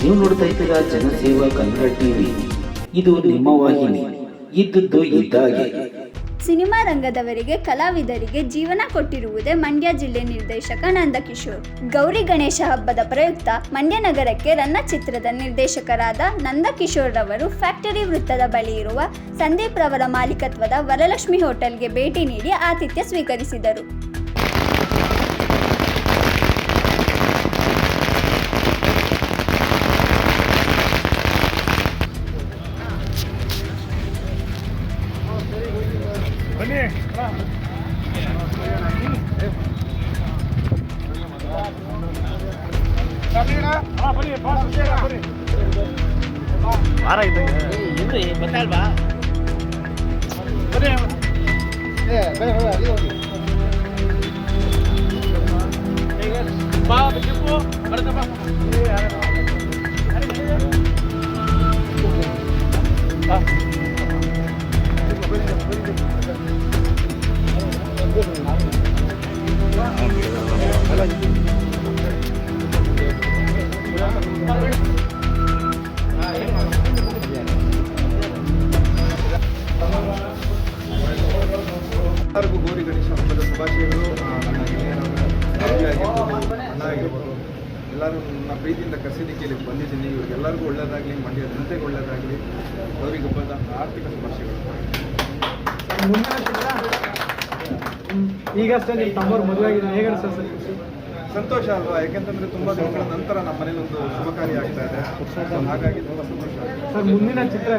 ನೀವು ನೋಡ್ತಾ ಇದ್ದೀರಾ ಜನಸೇವಾ ಕನ್ನಡ ಟಿವಿ. ಇದು ನಿಮ್ಮ ವಾಹಿನಿ. ಇದ್ದದ್ದು ಇದ್ದಾಗೆ. ಸಿನಿಮಾ ರಂಗದವರಿಗೆ ಕಲಾವಿದರಿಗೆ ಜೀವನ ಕೊಟ್ಟಿರುವುದೇ ಮಂಡ್ಯ ಜಿಲ್ಲೆ ನಿರ್ದೇಶಕ ನಂದಕಿಶೋರ್. ಗೌರಿ ಗಣೇಶ ಹಬ್ಬದ ಪ್ರಯುಕ್ತ ಮಂಡ್ಯ ನಗರಕ್ಕೆ ರನ್ನ ಚಿತ್ರದ ನಿರ್ದೇಶಕರಾದ ನಂದಕಿಶೋರ್ ರವರು ಫ್ಯಾಕ್ಟರಿ ವೃತ್ತದ ಬಳಿ ಇರುವ ಸಂದೀಪ್ ರವರ ಮಾಲೀಕತ್ವದ ವರಲಕ್ಷ್ಮಿ ಹೋಟೆಲ್ಗೆ ಭೇಟಿ ನೀಡಿ ಆತಿಥ್ಯ ಸ್ವೀಕರಿಸಿದರು. ಎಲ್ಲರಿಗೂ ಗೌರಿ ಗಣೇಶ ಹಬ್ಬದ ಶುಭಾಶಯಗಳು. ನನ್ನ ಅಣ್ಣ ಆಗಿರ್ಬೋದು ಎಲ್ಲರೂ ನನ್ನ ಪ್ರೀತಿಯಿಂದ ಕರೆಸಿದ್ದಕ್ಕೆ ಇಲ್ಲಿ ಬಂದಿದ್ದೀನಿ. ಇವ್ರಿಗೆಲ್ಲರಿಗೂ ಒಳ್ಳೆಯದಾಗಲಿ, ಮಂಡ್ಯ ಜನತೆಗೆ ಒಳ್ಳೆಯದಾಗಲಿ. ಗೌರಿ ಹಬ್ಬದ ಆರ್ಥಿಕ ಶುಭಾಶಯಗಳು. ಈಗಷ್ಟೇ ನಿಮ್ಮ ತಮ್ಮವ್ರು ಮದುವೆ ಆಗಿದೆ, ಹೇಗೆ ಅನಿಸ್ತದೆ ಸರ್? ಸಂತೋಷ ಅಲ್ವಾ? ಯಾಕೆಂತಂದರೆ ತುಂಬ ದಿನಗಳ ನಂತರ ನಮ್ಮ ಮನೇಲಿ ಒಂದು ಶುಭ ಕಾರ್ಯ ಆಗ್ತಾ ಇದೆ. ಹಾಗಾಗಿ ತುಂಬ ಸಂತೋಷ ಆಗಿದೆ. ಸರ್, ಮುಂದಿನ ಚಿತ್ರ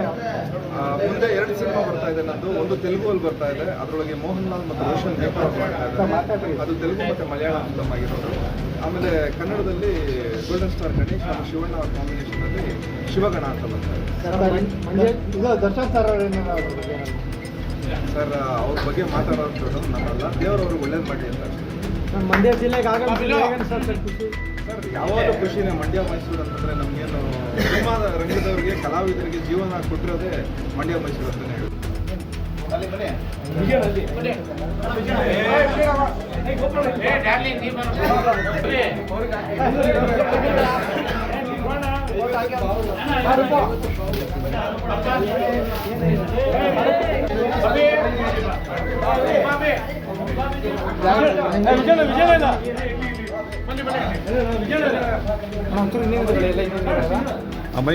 ಮುಂದೆ 2 ಸಿನಿಮಾ ಬರ್ತಾ ಇದೆ. ನಂದು ಒಂದು ತೆಲುಗುಲ್ಲಿ ಬರ್ತಾ ಇದೆ. ಅದರೊಳಗೆ ಮೋಹನ್ ಲಾಲ್ ಮತ್ತು ರೋಷನ್ ನೇಪಾಲ್ ಮಾಡ್ತಾ ಇದ್ದಾರೆ. ಅದು ತೆಲುಗು ಮತ್ತು ಮಲಯಾಳಂ ಫಿಲಮ್ ಆಗಿರೋದು. ಆಮೇಲೆ ಕನ್ನಡದಲ್ಲಿ ಗೋಲ್ಡನ್ ಸ್ಟಾರ್ ಗಣೇಶ್ ಮತ್ತು ಶಿವಣ್ಣ ಅವರ ಕಾಂಬಿನೇಷನಲ್ಲಿ ಶಿವಗಣ ಅಂತ ಬರ್ತಾ ಇದೆ. ದರ್ಶನ್ ಸರ್ ಸರ್, ಅವ್ರ ಬಗ್ಗೆ ಮಾತಾಡೋದು ನನ್ನಲ್ಲ, ದೇವರವ್ರಿಗೆ ಒಳ್ಳೇದು ಮಾಡಿ ಅಂತ. ಮಂಡ್ಯ ಜಿಲ್ಲೆಗೆ ಆಗಲ್ಲ ಸರ್ ಖುಷಿ. ಸರ್, ಯಾವಾಗಲೂ ಖುಷಿನೇ. ಮಂಡ್ಯ ಮೈಸೂರು ಅಂತಂದರೆ ನಮಗೇನು ಸಿನಿಮಾ ರಂಗದವರಿಗೆ ಕಲಾವಿದರಿಗೆ ಜೀವನ ಕೊಟ್ಟಿರೋದೇ ಮಂಡ್ಯ ಮೈಸೂರು ಅಂತಲೇ ಹೇಳಿ.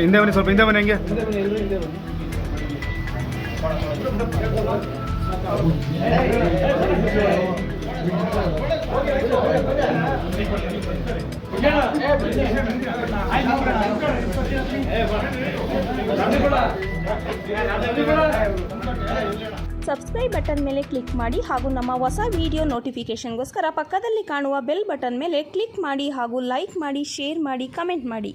ಹಿಂದೆ ಬನ್ನಿ, ಸ್ವಲ್ಪ ಹಿಂದೆ ಬನ್ನಿ. ಹಂಗೆ ಸಬ್ಸ್ಕ್ರೈಬ್ ಬಟನ್ ಮೇಲೆ ಕ್ಲಿಕ್ ಮಾಡಿ ಹಾಗೂ ನಮ್ಮ ಹೊಸ ವಿಡಿಯೋ ನೋಟಿಫಿಕೇಷನ್ಗೋಸ್ಕರ ಪಕ್ಕದಲ್ಲಿ ಕಾಣುವ ಬೆಲ್ ಬಟನ್ ಮೇಲೆ ಕ್ಲಿಕ್ ಮಾಡಿ ಹಾಗೂ ಲೈಕ್ ಮಾಡಿ, ಶೇರ್ ಮಾಡಿ, ಕಮೆಂಟ್ ಮಾಡಿ.